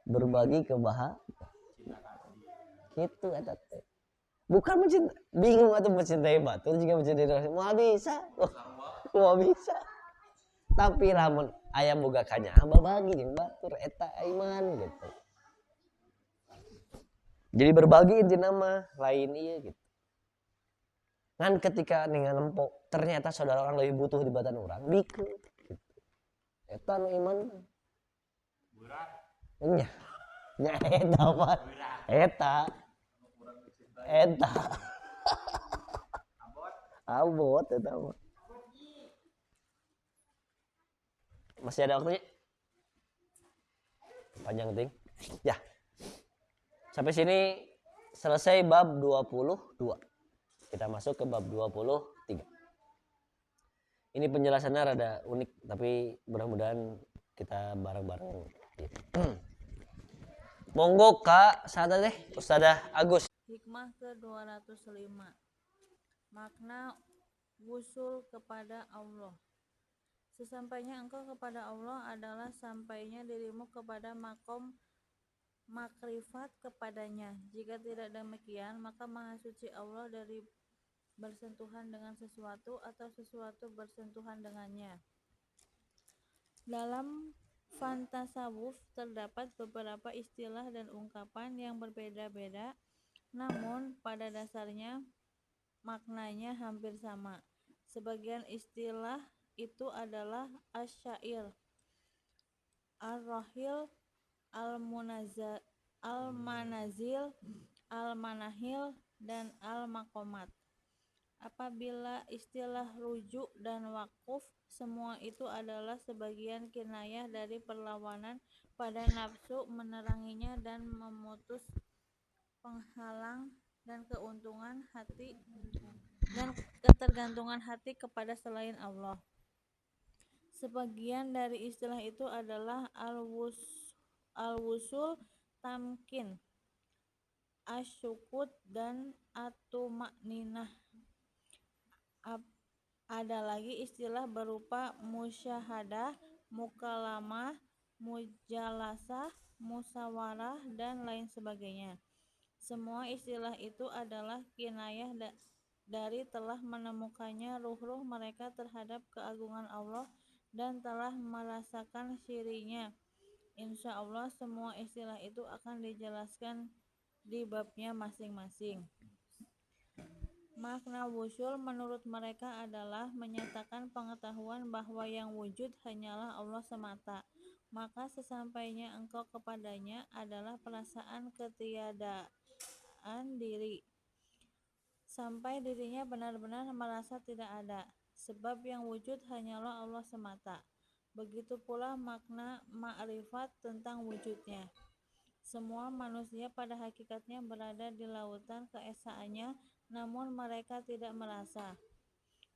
berbagi kebahagiaan itu eta teh bukan mencintai bingung atau mencintai batur jika mencintai Rasul mau bisa mau bisa tapi lamun aya boga kanya bagi jeung batur eta iman gitu jadi berbagi intina mah lain ieu gitu kan ketika ningan empok ternyata saudara orang lebih butuh di batan orang bikeun gitu eta nu iman berat nya nya eta mah eta abot eta mah masih ada waktunya panjang ting ya sampai sini selesai bab 22 kita masuk ke bab 23 ini penjelasannya rada unik tapi mudah-mudahan kita bareng-bareng monggo Kak sada deh Ustadzah Agus hikmah ke-205 makna wusul kepada Allah. Sesampainya engkau kepada Allah adalah sampainya dirimu kepada makom makrifat kepadanya. Jika tidak demikian, maka Maha Suci Allah dari bersentuhan dengan sesuatu atau sesuatu bersentuhan dengannya. Dalam fantasawuf terdapat beberapa istilah dan ungkapan yang berbeda-beda, namun pada dasarnya maknanya hampir sama. Sebagian istilah itu adalah asyair, ar-rahil, al-manazil, al-manahil, dan al-maqamat. Apabila istilah rujuk dan wakuf, semua itu adalah sebagian kinayah dari perlawanan pada nafsu meneranginya dan memutus penghalang dan keuntungan hati dan ketergantungan hati kepada selain Allah. Sebagian dari istilah itu adalah al-wusul, tamkin, asyukut, dan atumakninah. Ada lagi istilah berupa musyahadah, mukalamah, mujalasah, musawarah, dan lain sebagainya. Semua istilah itu adalah kinayah dari telah menemukannya ruh-ruh mereka terhadap keagungan Allah dan telah merasakan syirinya. Insya Allah semua istilah itu akan dijelaskan di babnya masing-masing. Makna wusul menurut mereka adalah menyatakan pengetahuan bahwa yang wujud hanyalah Allah semata. Maka sesampainya engkau kepadanya adalah perasaan ketiadaan diri sampai dirinya benar-benar merasa tidak ada, sebab yang wujud hanyalah Allah semata. Begitu pula makna ma'rifat tentang wujudnya. Semua manusia pada hakikatnya berada di lautan keesaannya, namun mereka tidak merasa.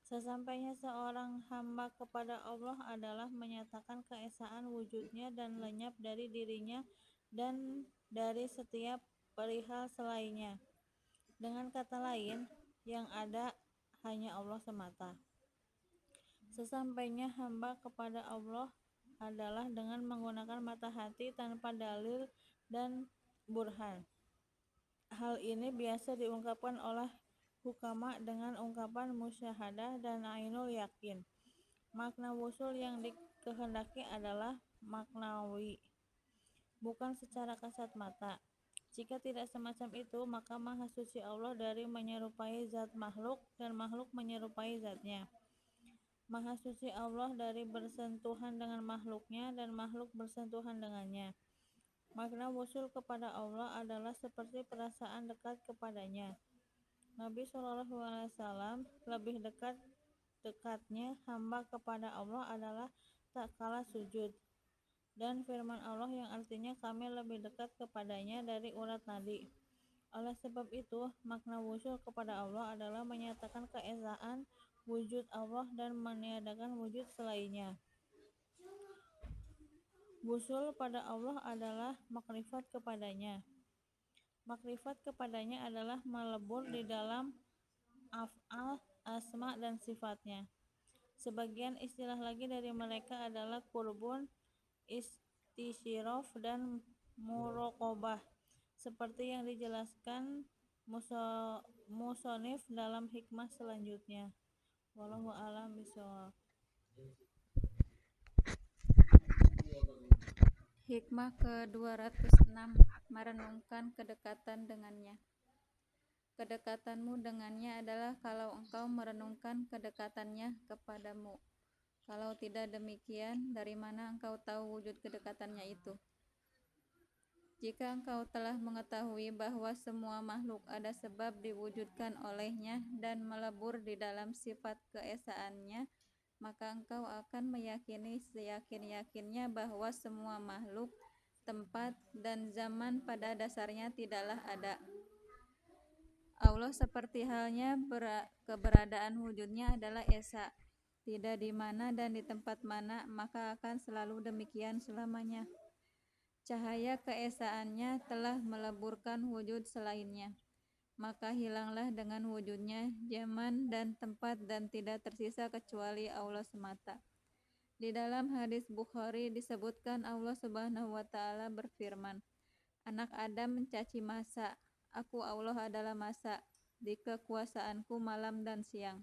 Sesampainya seorang hamba kepada Allah adalah menyatakan keesaan wujudnya dan lenyap dari dirinya dan dari setiap perihal selainnya. Dengan kata lain, yang ada hanya Allah semata. Sesampainya hamba kepada Allah adalah dengan menggunakan mata hati tanpa dalil dan burhan. Hal ini biasa diungkapkan oleh hukama dengan ungkapan musyahadah dan ainul yakin. Makna wusul yang dikehendaki adalah maknawi, bukan secara kasat mata. Jika tidak semacam itu, maka Maha Suci Allah dari menyerupai zat makhluk dan makhluk menyerupai zatnya. Maha Suci Allah dari bersentuhan dengan makhluknya dan makhluk bersentuhan dengannya. Makna wusul kepada Allah adalah seperti perasaan dekat kepadanya. Nabi SAW lebih dekatnya hamba kepada Allah adalah tak kala sujud. Dan firman Allah yang artinya kami lebih dekat kepadanya dari urat nadi. Oleh sebab itu, makna wusul kepada Allah adalah menyatakan keesaan wujud Allah dan meniadakan wujud selainnya. Wusul pada Allah adalah makrifat kepadanya. Makrifat kepadanya adalah melebur di dalam af'al, asma, dan sifatnya. Sebagian istilah lagi dari mereka adalah kurbun, istisyrof dan muraqabah, seperti yang dijelaskan musonif dalam hikmah selanjutnya. Wallahu a'lam bishawab. Hikmah ke-206, merenungkan kedekatan dengannya. Kedekatanmu dengannya adalah kalau engkau merenungkan kedekatannya kepadamu. Kalau tidak demikian, dari mana engkau tahu wujud kedekatannya itu? Jika engkau telah mengetahui bahwa semua makhluk ada sebab diwujudkan olehnya dan melebur di dalam sifat keesaannya, maka engkau akan meyakini seyakin-yakinnya bahwa semua makhluk, tempat, dan zaman pada dasarnya tidaklah ada. Allah seperti halnya keberadaan wujudnya adalah esa, tidak di mana dan di tempat mana, maka akan selalu demikian selamanya. Cahaya keesaannya telah meleburkan wujud selainnya, maka hilanglah dengan wujudnya zaman dan tempat dan tidak tersisa kecuali Allah semata. Di dalam hadis Bukhari disebutkan Allah Subhanahu wa taala berfirman, anak Adam mencaci masa, aku Allah adalah masa, di kekuasaanku malam dan siang.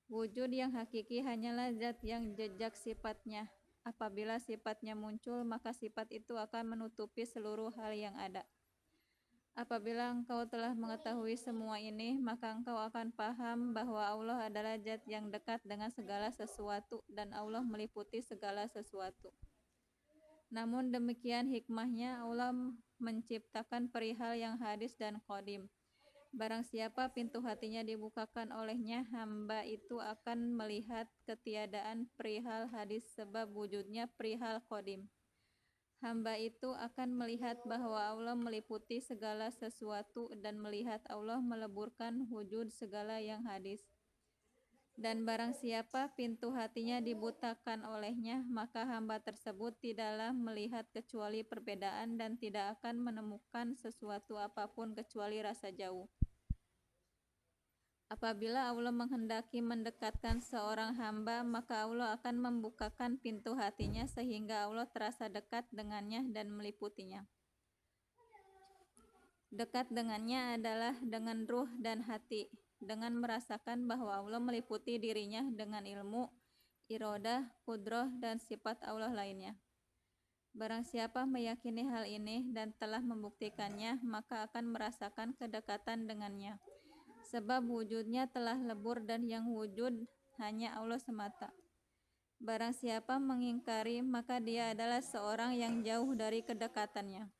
Wujud yang hakiki hanyalah zat yang jejak sifatnya. Apabila sifatnya muncul, maka sifat itu akan menutupi seluruh hal yang ada. Apabila engkau telah mengetahui semua ini, maka engkau akan paham bahwa Allah adalah zat yang dekat dengan segala sesuatu dan Allah meliputi segala sesuatu. Namun demikian hikmahnya Allah menciptakan perihal yang hadis dan qadim. Barang siapa pintu hatinya dibukakan olehnya, hamba itu akan melihat ketiadaan perihal hadis sebab wujudnya perihal qadim. Hamba itu akan melihat bahwa Allah meliputi segala sesuatu dan melihat Allah meleburkan wujud segala yang hadis. Dan barang siapa pintu hatinya dibutakan olehnya, maka hamba tersebut tidaklah melihat kecuali perbedaan dan tidak akan menemukan sesuatu apapun kecuali rasa jauh. Apabila Allah menghendaki mendekatkan seorang hamba, maka Allah akan membukakan pintu hatinya sehingga Allah terasa dekat dengannya dan meliputinya. Dekat dengannya adalah dengan ruh dan hati, dengan merasakan bahwa Allah meliputi dirinya dengan ilmu, iradah, qudrah, dan sifat Allah lainnya. Barang siapa meyakini hal ini dan telah membuktikannya, maka akan merasakan kedekatan dengannya. Sebab wujudnya telah lebur dan yang wujud hanya Allah semata. Barang siapa mengingkari, maka dia adalah seorang yang jauh dari kedekatannya.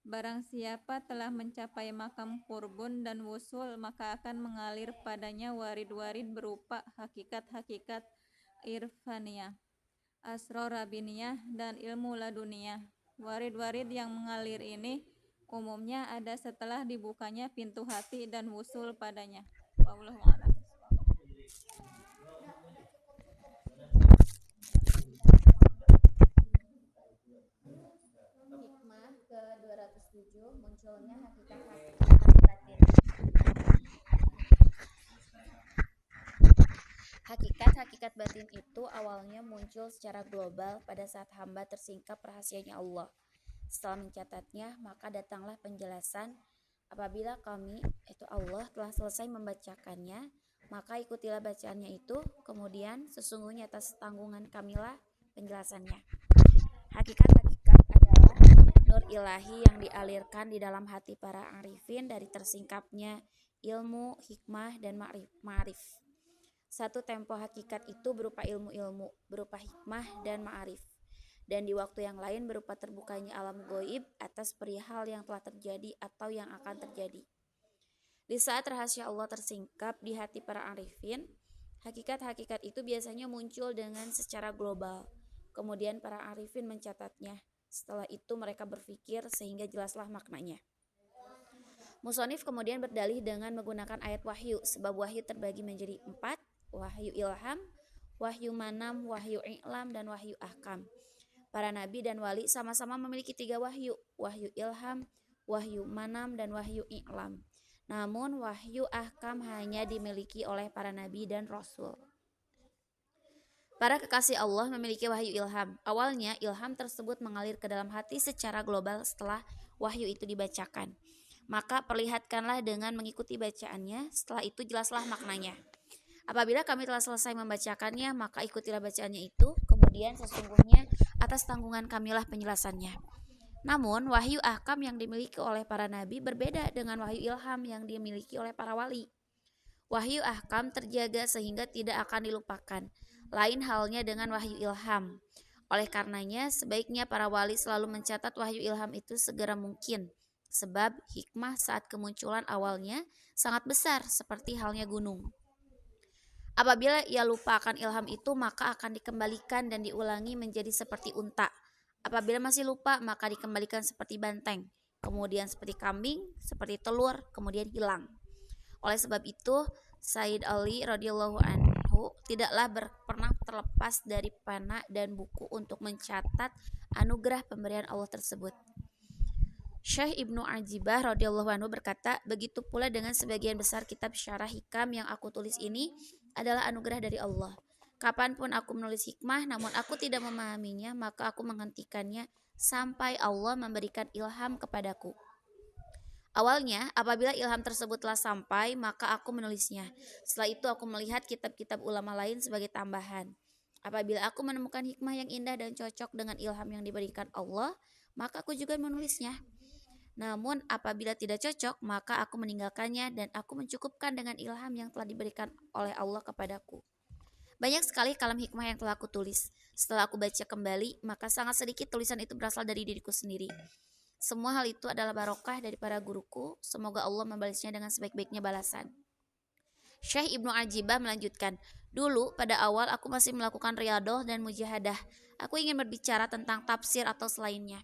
Barang siapa telah mencapai makam qurbun dan wusul, maka akan mengalir padanya warid-warid berupa hakikat-hakikat irfaniyah, asrar rabiniyah, dan ilmu laduniyah. Warid-warid yang mengalir ini umumnya ada setelah dibukanya pintu hati dan wusul padanya. Wallahu a'lam. Hikmah ke-207, munculnya hakikat-hakikat batin. Hakikat-hakikat batin itu awalnya muncul secara global pada saat hamba tersingkap rahasianya Allah. Setelah mencatatnya, maka datanglah penjelasan, apabila kami, yaitu Allah, telah selesai membacakannya, maka ikutilah bacaannya itu, kemudian sesungguhnya atas tanggungan kamilah penjelasannya. Hakikat-hakikat adalah nur ilahi yang dialirkan di dalam hati para arifin dari tersingkapnya ilmu, hikmah, dan ma'rif. Satu tempo hakikat itu berupa ilmu-ilmu, berupa hikmah dan ma'rif, dan di waktu yang lain berupa terbukanya alam goib atas perihal yang telah terjadi atau yang akan terjadi. Di saat rahasia Allah tersingkap di hati para arifin, hakikat-hakikat itu biasanya muncul dengan secara global. Kemudian para arifin mencatatnya. Setelah itu mereka berpikir sehingga jelaslah maknanya. Musonif kemudian berdalih dengan menggunakan ayat wahyu, sebab wahyu terbagi menjadi 4, wahyu ilham, wahyu manam, wahyu i'lam, dan wahyu ahkam. Para nabi dan wali sama-sama memiliki 3 wahyu, wahyu ilham, wahyu manam, dan wahyu i'lam. Namun wahyu ahkam hanya dimiliki oleh para nabi dan rasul. Para kekasih Allah memiliki wahyu ilham. Awalnya ilham tersebut mengalir ke dalam hati secara global setelah wahyu itu dibacakan. Maka perlihatkanlah dengan mengikuti bacaannya, setelah itu jelaslah maknanya. Apabila kami telah selesai membacakannya, maka ikutilah bacaannya itu, kemudian sesungguhnya atas tanggungan kamilah penjelasannya. Namun, wahyu ahkam yang dimiliki oleh para nabi berbeda dengan wahyu ilham yang dimiliki oleh para wali. Wahyu ahkam terjaga sehingga tidak akan dilupakan. Lain halnya dengan wahyu ilham. Oleh karenanya, sebaiknya para wali selalu mencatat wahyu ilham itu segera mungkin. Sebab hikmah saat kemunculan awalnya sangat besar seperti halnya gunung. Apabila ia lupa akan ilham itu, maka akan dikembalikan dan diulangi menjadi seperti unta. Apabila masih lupa, maka dikembalikan seperti banteng. Kemudian seperti kambing, seperti telur, kemudian hilang. Oleh sebab itu, Sayyid Ali radhiyallahu anhu tidaklah pernah terlepas dari pena dan buku untuk mencatat anugerah pemberian Allah tersebut. Syekh Ibnu Ajibah radhiyallahu anhu berkata, begitu pula dengan sebagian besar kitab syarah hikam yang aku tulis ini adalah anugerah dari Allah. Kapanpun aku menulis hikmah, namun aku tidak memahaminya, maka aku menghentikannya sampai Allah memberikan ilham kepadaku. Awalnya, apabila ilham tersebut telah sampai, maka aku menulisnya. Setelah itu aku melihat kitab-kitab ulama lain sebagai tambahan. Apabila aku menemukan hikmah yang indah dan cocok dengan ilham yang diberikan Allah, maka aku juga menulisnya. Namun apabila tidak cocok, maka aku meninggalkannya dan aku mencukupkan dengan ilham yang telah diberikan oleh Allah kepadaku. Banyak sekali kalam hikmah yang telah aku tulis. Setelah aku baca kembali, maka sangat sedikit tulisan itu berasal dari diriku sendiri. Semua hal itu adalah barokah dari para guruku. Semoga Allah membalasnya dengan sebaik-baiknya balasan. Syekh Ibnu Ajibah melanjutkan, dulu pada awal aku masih melakukan riyadah dan mujahadah. Aku ingin berbicara tentang tafsir atau selainnya.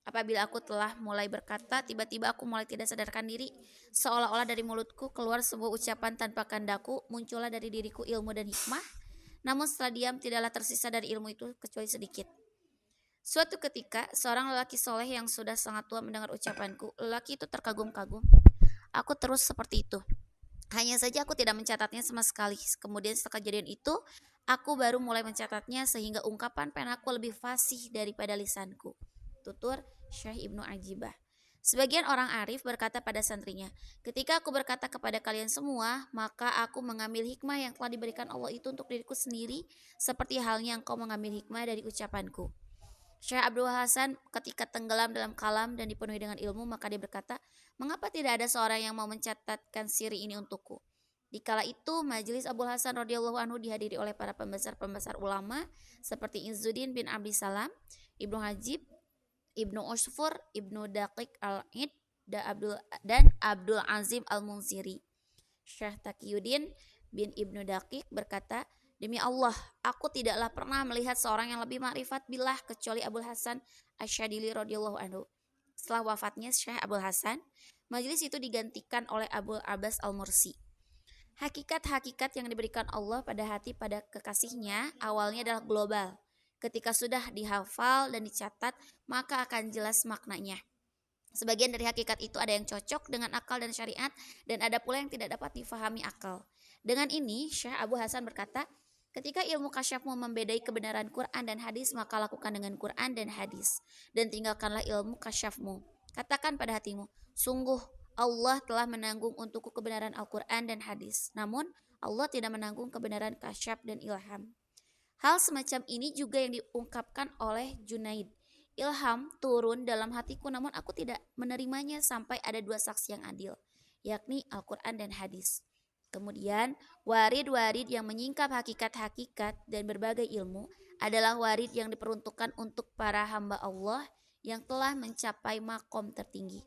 Apabila aku telah mulai berkata, tiba-tiba aku mulai tidak sadarkan diri. Seolah-olah dari mulutku keluar sebuah ucapan tanpa kehendakku, muncullah dari diriku ilmu dan hikmah. Namun setelah diam tidaklah tersisa dari ilmu itu kecuali sedikit. Suatu ketika, seorang lelaki soleh yang sudah sangat tua mendengar ucapanku. Lelaki itu terkagum-kagum. Aku terus seperti itu. Hanya saja aku tidak mencatatnya sama sekali. Kemudian setelah kejadian itu, aku baru mulai mencatatnya sehingga ungkapan penaku lebih fasih daripada lisanku. Tutur Syekh Ibnu Ajibah. Sebagian orang arif berkata pada santrinya, ketika aku berkata kepada kalian semua, maka aku mengambil hikmah yang telah diberikan Allah itu untuk diriku sendiri, seperti halnya engkau mengambil hikmah dari ucapanku. Syekh Abdul Hasan ketika tenggelam dalam kalam dan dipenuhi dengan ilmu, maka dia berkata, mengapa tidak ada seorang yang mau mencatatkan siri ini untukku? Dikala itu, majelis Abdul Hasan radhiyallahu anhu dihadiri oleh para pembesar-pembesar ulama seperti Izzuddin bin Abdissalam, Ibnu Hajib, Ibnu Usfur, Ibnu Daqiq al-Id, dan Abdul Azim al-Munziri. Syekh Taqiyuddin bin Ibnu Daqiq berkata, demi Allah, aku tidaklah pernah melihat seorang yang lebih ma'rifat billah kecuali Abul Hasan Asy-Syadili radhiyallahu anhu. Setelah wafatnya Syekh Abul Hasan, majelis itu digantikan oleh Abul Abbas al-Mursi. Hakikat-hakikat yang diberikan Allah pada hati pada kekasihnya awalnya adalah global. Ketika sudah dihafal dan dicatat, maka akan jelas maknanya. Sebagian dari hakikat itu ada yang cocok dengan akal dan syariat, dan ada pula yang tidak dapat difahami akal. Dengan ini, Syekh Abu Hasan berkata, ketika ilmu kasyafmu membedai kebenaran Quran dan hadis, maka lakukan dengan Quran dan hadis, dan tinggalkanlah ilmu kasyafmu. Katakan pada hatimu, sungguh Allah telah menanggung untukku kebenaran Al-Quran dan hadis. Namun, Allah tidak menanggung kebenaran kasyaf dan ilham. Hal semacam ini juga yang diungkapkan oleh Junaid. Ilham turun dalam hatiku, namun aku tidak menerimanya sampai ada dua saksi yang adil, yakni Al-Quran dan hadis. Kemudian, warid-warid yang menyingkap hakikat-hakikat dan berbagai ilmu adalah warid yang diperuntukkan untuk para hamba Allah yang telah mencapai makom tertinggi.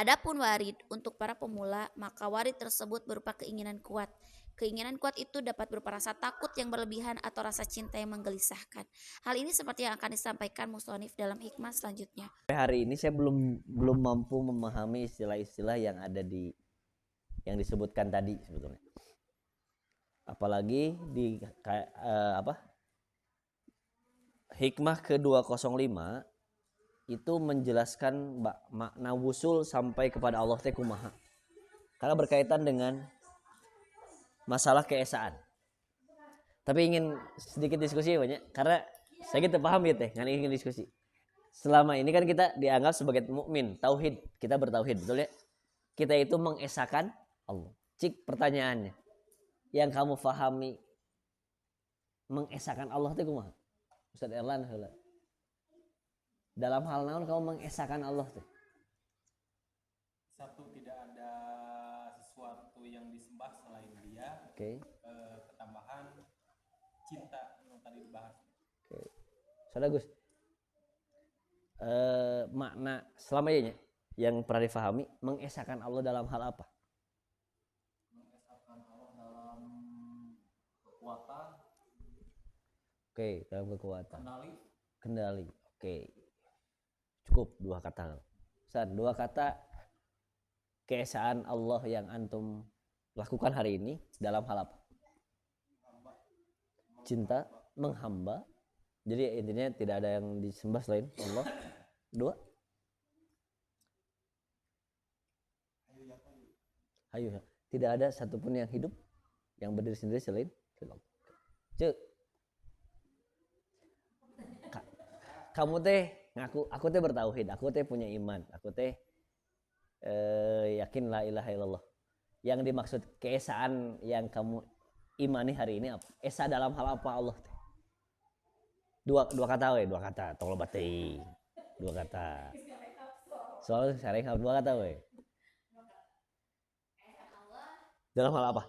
Adapun warid untuk para pemula, maka warid tersebut berupa keinginan kuat. Keinginan kuat itu dapat berupa rasa takut yang berlebihan atau rasa cinta yang menggelisahkan. Hal ini seperti yang akan disampaikan musonif dalam hikmah selanjutnya. Hari ini saya belum mampu memahami istilah-istilah yang ada yang disebutkan tadi sebetulnya. Apalagi di hikmah ke-205 itu menjelaskan makna wusul sampai kepada Allah teh kumaha. Karena berkaitan dengan masalah keesaan. Tapi ingin sedikit diskusi banyak karena saya gitu paham ya teh, ngan ingin diskusi. Selama ini kan kita dianggap sebagai mukmin, tauhid, kita bertauhid, betul ya? Kita itu mengesahkan Allah. Cik pertanyaannya, yang kamu pahami mengesahkan Allah itu kumaha? Ustaz Erlan heula. Dalam hal naon kamu mengesahkan Allah tuh? Satu, tidak ada sesuatu yang disembah selain Dia. Oke. Ketambahan cinta yang tadi dibahas. Oke. Saudara Gus. Makna selama ini yang pernah difahami mengesahkan Allah dalam hal apa? Mengesahkan Allah dalam kekuatan, Oke, dalam kekuatan. kendali. Oke. Cukup dua kata. Ustaz, dua kata keesaan Allah yang antum lakukan hari ini dalam hal apa? Cinta, menghamba. Jadi intinya tidak ada yang disembah selain Allah. Dua. Hayu. Tidak ada satupun yang hidup yang berdiri sendiri selain Allah. Cek. Kamu teh ngaku, aku teh bertauhid, aku teh punya iman, aku teh yakin la ilaha illallah. Yang dimaksud keesaan yang kamu imani hari ini apa? Esa dalam hal apa Allah teh? Dua kata we, dua kata, tolong batei. Dua kata. Soalnya sering dua kata we. Dalam hal apa?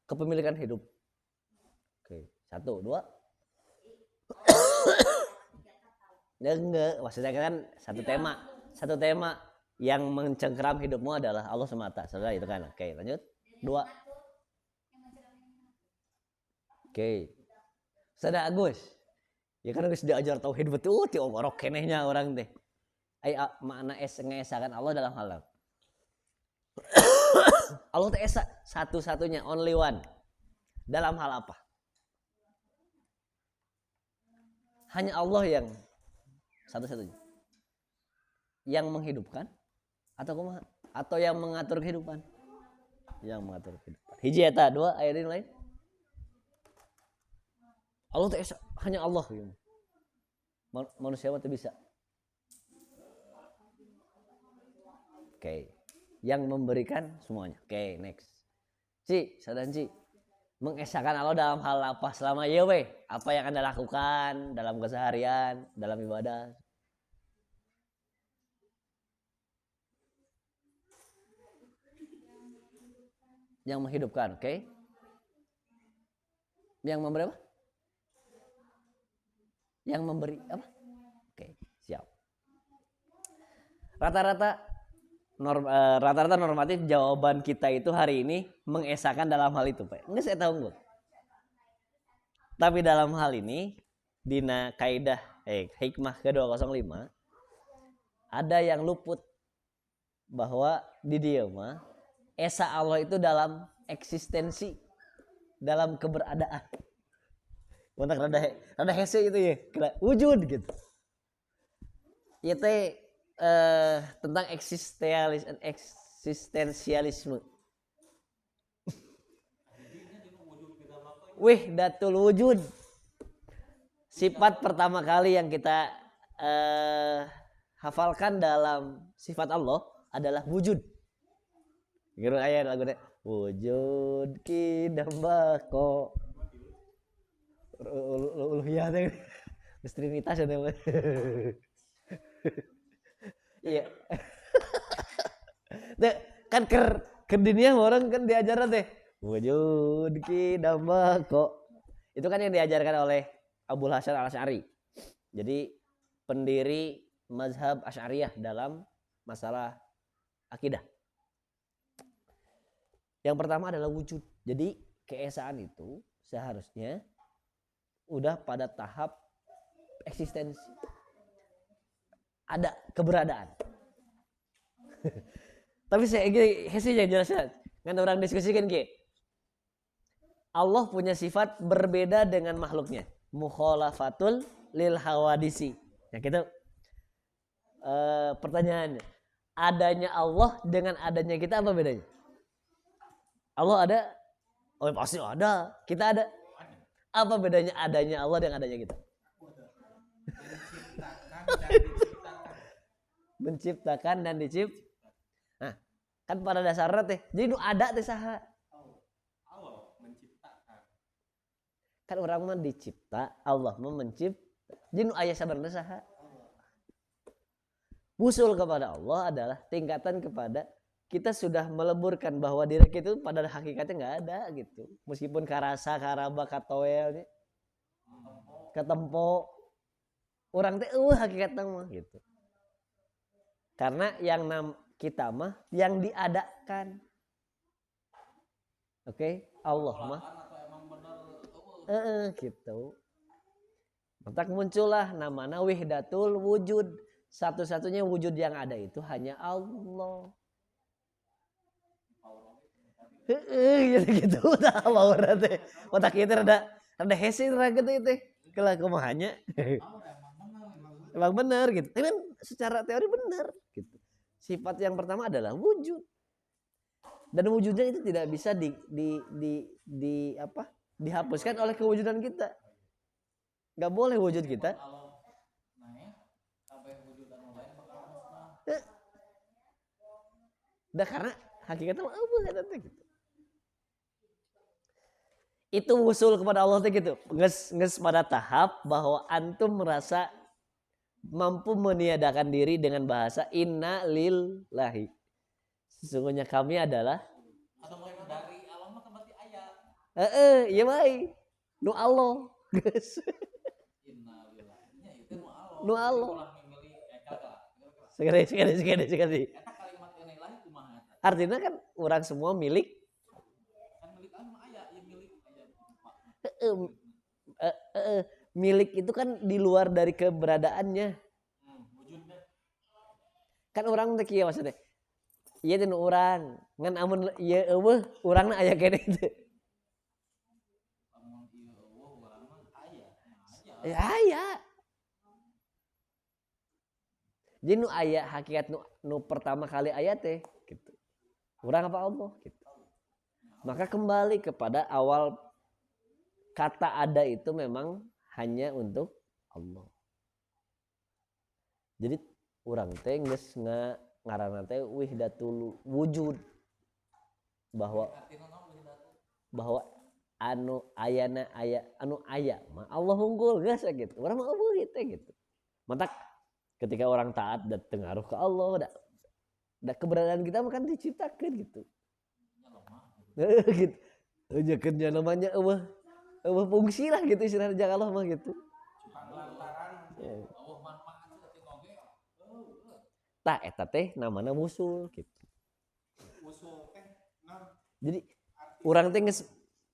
Kepemilikan hidup. Oke, satu, dua. Enggak, maksudnya kan satu tema yang mencengkeram hidupmu adalah Allah semata. Saudara itu kan. Oke, lanjut. Dua. Oke. Saudara Agus. Ya kan Agus diajar tauhid betul ti orok kenehnya orang teh. Ai makna ngesakan Allah dalam hal apa? Allah teh esa satu-satunya, only one. Dalam hal apa? Hanya Allah yang satu-satunya. Yang menghidupkan atau yang mengatur kehidupan? Yang mengatur kehidupan. Hiji eta, dua ayat ini lain. Allah teh esa, hanya Allah gitu. Manusia mah teu bisa. Oke. Yang memberikan semuanya. Oke, next. Ci, sadan Ci. Mengesahkan Allah dalam hal apa selama ya we? Apa yang Anda lakukan dalam keseharian, dalam ibadah? Yang menghidupkan, oke? Yang memberi apa? Yang memberi apa? Oke, siap. Rata-rata normatif jawaban kita itu hari ini mengesahkan dalam hal itu, Pak. Enggak, saya tahu enggak. Tapi dalam hal ini dina kaidah hikmah ke-205 ada yang luput bahwa di dia mah esa Allah itu dalam eksistensi, dalam keberadaan. Kontak rada hese itu ya, wujud gitu. Ya teh tentang eksistensialisme. Datul wujud. Sifat pertama kali yang kita hafalkan dalam sifat Allah adalah wujud. Gitu ayat lagunya wujud kidambako. Uluhiyah teh. Trinitas ya teh. Iya. Kan ke dunia orang kan diajaran teh wujud kidambako. Itu kan yang diajarkan oleh Abul Hasan Al-Asy'ari. Jadi pendiri mazhab Asy'ariyah dalam masalah akidah. Yang pertama adalah wujud. Jadi keesaan itu seharusnya udah pada tahap eksistensi. Ada keberadaan. Tapi saya yang jelaskan. Kan orang diskusikan ke. Allah punya sifat berbeda dengan makhluknya. Mukhalafatul lil hawadisi. Ya gitu. Pertanyaannya, adanya Allah dengan adanya kita apa bedanya? Allah ada? Oh pasti ada. Kita ada. Apa bedanya adanya Allah dan adanya kita? Menciptakan dan diciptakan. Nah, kan pada dasarnya teh. Jadi nu ada teh saha? Allah menciptakan. Kan orang mah dicipta, Allah mah mencipta. Jadi nu aya sabarna saha? Wusul kepada Allah adalah tingkatan kepada kita sudah meleburkan bahwa diri kita itu pada hakikatnya nggak ada gitu. Meskipun karasa, karaba, katoel, ketempo, orang teh hakikatnya mah gitu. Karena yang kita mah yang diadakan. Oke, Allah mah. Gitu. Maka muncullah namanya wihdatul wujud. Satu-satunya wujud yang ada itu hanya Allah. Gitu dah power teh. Otak kita rada hese gitu teh. Kalau kumahanya. Emang benar gitu. Tapi kan secara teori benar gitu. Sifat yang pertama adalah wujud. Dan wujudnya itu tidak bisa dihapuskan oleh kewujudan kita. Gak boleh wujud kita. Dah karena hakikatnya apa kata gitu. Itu usul kepada Allah teh gitu. Nges pada tahap bahwa antum merasa mampu meniadakan diri dengan bahasa inna lillahi. Sesungguhnya kami adalah Atau mulai dari alam mah berarti ayat. iya baik. Nu Allah. Geus. Innalillahi itu nu Allah. Nu Allah. Sekali. Eta kalimat innalillahi kumaha eta? Artinya kan orang semua milik. Kan milik anu aya, ieu milik aya. Milik itu kan di luar dari keberadaannya. Wujudnya. Kan orang teh kieu maksudnya. Ieu teh nu urang, ngan amun ieu eueuh urangna aya kene teh. Amun ieu eueuh urang mah aya. Ya aya. Jadi nu aya hakikat nu pertama kali aya teh gitu. Urang apa Allah gitu. Maka kembali kepada awal kata ada itu memang hanya untuk Allah. Jadi urang teh geus ngaranna teh wihdatul wujud, bahwa anu ayana aya anu aya mah Allah unggul geus gitu. Urang mah eueuh gitu. Mantak ketika orang taat dan tengaruh ke Allah da keberadaan kita mah kan diciptakan gitu. Gitu. Ajakeun namanya eueuh fungsi lah gitu istilahna jeung Allah mah gitu. Allah manfaat teh oge. Tah eta teh namana wusul gitu. Usul teh naon? Jadi urang teh geus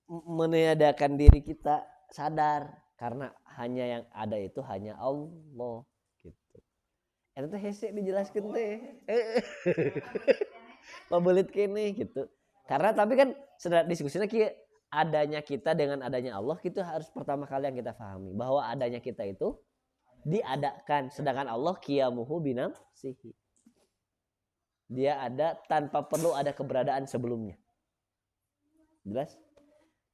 meniadakan diri kita sadar karena hanya yang ada itu hanya Allah gitu. Eta teh hese dijelaskeun teh. Pabelit kene gitu. Karena tapi kan sedang diskusinya kieu adanya kita dengan adanya Allah itu harus pertama kali yang kita pahami bahwa adanya kita itu diadakan sedangkan Allah qiyamuhu binafsihi. Dia ada tanpa perlu ada keberadaan sebelumnya. Jelas?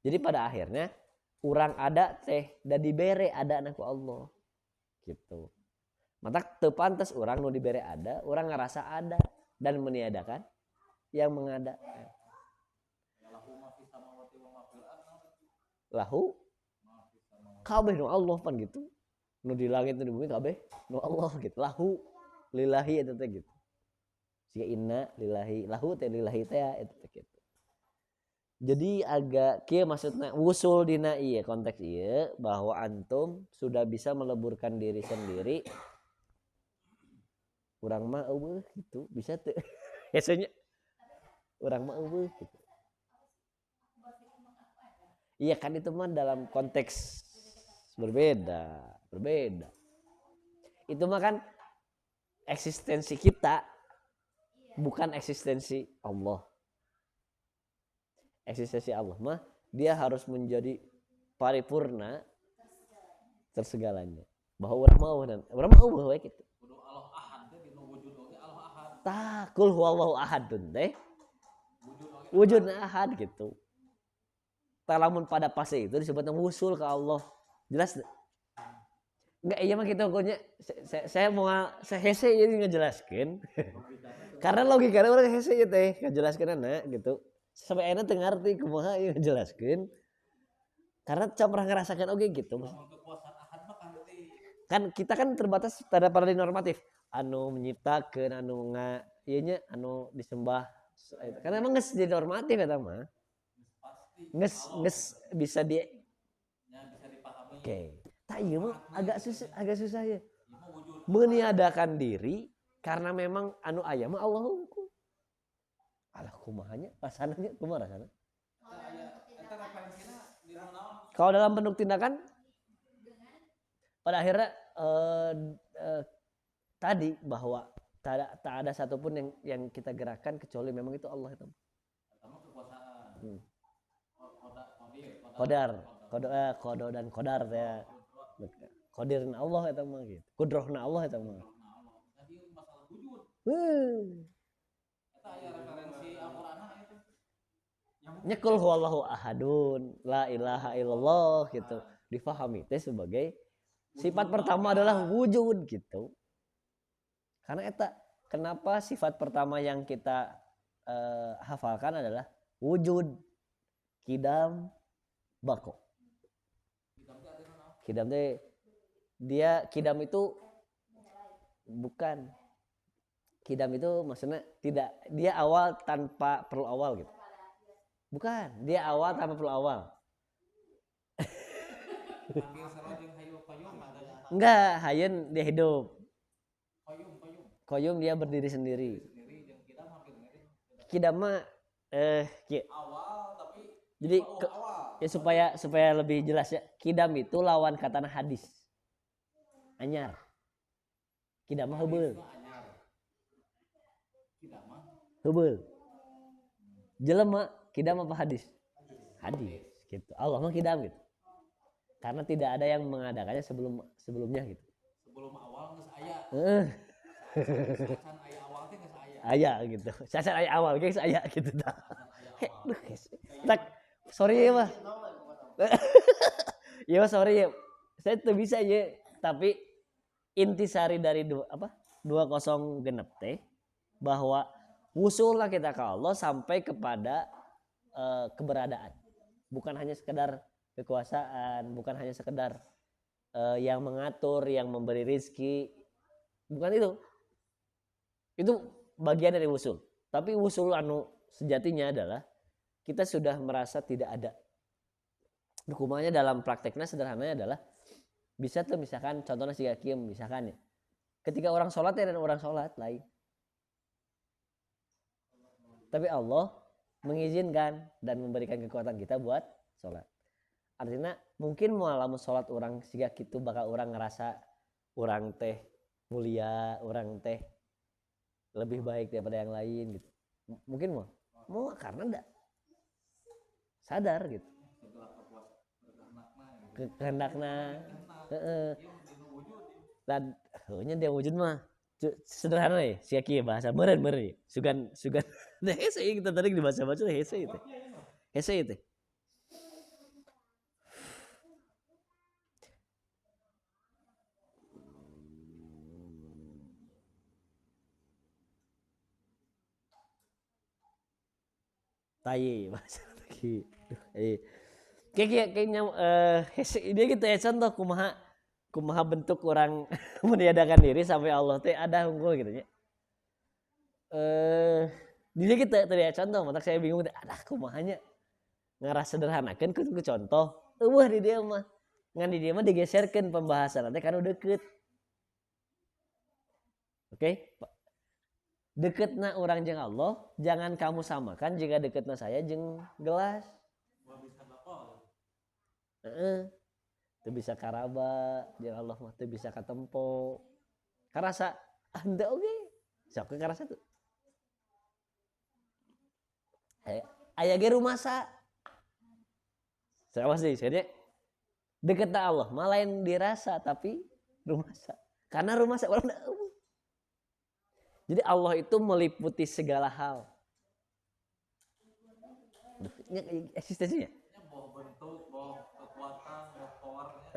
Jadi pada akhirnya urang ada teh dan dibere ada anak Allah. Gitu. Maka teu pantes urang nu dibere ada, urang ngerasa ada dan meniadakan yang mengadakan. Lahu kabeh nu Allah pan gitu. Nu di langit nu di bumi kabeh nu Allah gitu. Lahu lillahi eta teh gitu. Siga inna lillahi lahu teh lillahi teh eta teh gitu. Jadi agak kieu maksudna wusul dina ieu konteks ieu bahwa antum sudah bisa meleburkan diri sendiri. Urang mah eueuh gitu, bisa teu? Biasanya urang mah eueuh gitu. Iya kan itu mah dalam konteks berbeda. Itu mah kan eksistensi kita bukan eksistensi Allah. Eksistensi Allah mah dia harus menjadi paripurna tersegalanya. Bahwa urang mah eueuh we kitu. Kudu Allah ahad teh dinu wujud oge Allah ahad. Tah kul huwallahu ahadun teh. Wujud oge wujudna ahad gitu. Talamun pada fase itu disebutnya wusul ke Allah. Jelas enggak? Iya mah kita pokoknya saya mau saya hese ini ngejelaskan. Karena logikanya orang hese ya teh ngejelaskan anak gitu. Sampai enak teu ngarti kumaha ieu ngejelaskan. Karena saya pernah ngerasakan oke gitu. Kan kita kan terbatas pada normatif. Anu menciptakeun anu ieu nya anu disembah. Karena emang geus di normatif eta mah. Geus bisa di Oke. Tak iya mah agak susah ya. Meniadakan diri karena memang anu aya mah Allah hukum. Alah kumahanya rasananya kumaha rasana? Kalau dalam bentuk tindakan pada akhirnya tadi bahwa tak ada satupun yang kita gerakkan kecuali memang itu Allah itu. Kodo dan kodar ya. Kodirna Allah eta mah gitu. Kudrohna Allah eta mah. Nyekul huwallahu ahadun, la ilaha illallah gitu. Difahami teh sebagai sifat pertama adalah wujud gitu. Karena eta kenapa sifat pertama yang kita hafalkan adalah wujud, kidam, bako. Kidam teh kidam itu bukan. Kidam itu maksudnya tidak dia awal tanpa perlu awal gitu. Bukan, dia awal tanpa perlu awal. Enggak, hayun dia hidup. Koyum dia berdiri sendiri. Kidam mah jadi ya supaya lebih jelas ya. Kidam itu lawan katana hadis. Anyar. Kidam mah heubeul. Heubeul. Jelema kidam apa hadis? Hadis gitu. Allah mah kidam gitu. Karena tidak ada yang mengadakannya sebelumnya gitu. Sebelum awal geus aya. Sasan aya awal teh geus aya. Aya gitu. Sasan aya awal geus aya gitu tah. Tak sorry ya mah. Ya sorry ya. Saya tuh bisa ya, tapi intisari dari 20 genep teh bahwa wusullah kita ke Allah sampai kepada keberadaan. Bukan hanya sekedar kekuasaan, bukan hanya sekedar yang mengatur, yang memberi rizki, bukan itu. Itu bagian dari wusul. Tapi wusul anu sejatinya adalah kita sudah merasa tidak ada. Hukumannya dalam prakteknya sederhananya adalah bisa tuh misalkan contohnya si Hakim misalkan ya. Ketika orang sholat ya dan orang sholat lain. Tapi Allah mengizinkan dan memberikan kekuatan kita buat sholat. Artinya mungkin mualamu sholat orang siga gitu bakal orang ngerasa orang teh mulia, orang teh lebih baik daripada yang lain gitu. Mungkin mau karena ndak sadar gitu. Kehendakna dan heunya dia wujud mah sederhana ya sia kieu bahasa meureun sugan hese kita tadi di bahasa-bahasa hese itu. Hese itu. Tai bahasa lagi. Kayaknya ini gitu ya contoh kumaha bentuk orang meniadakan diri sampai Allah teh ada unggul gitu ya. Dia kita tadi ya contoh, mata saya bingung ada kumahanya ngarah sederhanakan ku contoh. Wah di dia mah ngan di dia mah digeserkan pembahasan nanti kan udah deket. Oke? Deketna orang jeung Allah jangan kamu samakan jika deketna saya jeung gelas. Teu bisa karaba jeung Allah mah teu bisa katempo. Karasa anda oge. Sok ke karasa tuh. Aya ge rumasa. Sawas deui saya deketna Allah mah lain dirasa tapi rumasa. Karena rumasa urang Jadi Allah itu meliputi segala hal. eksistensinya.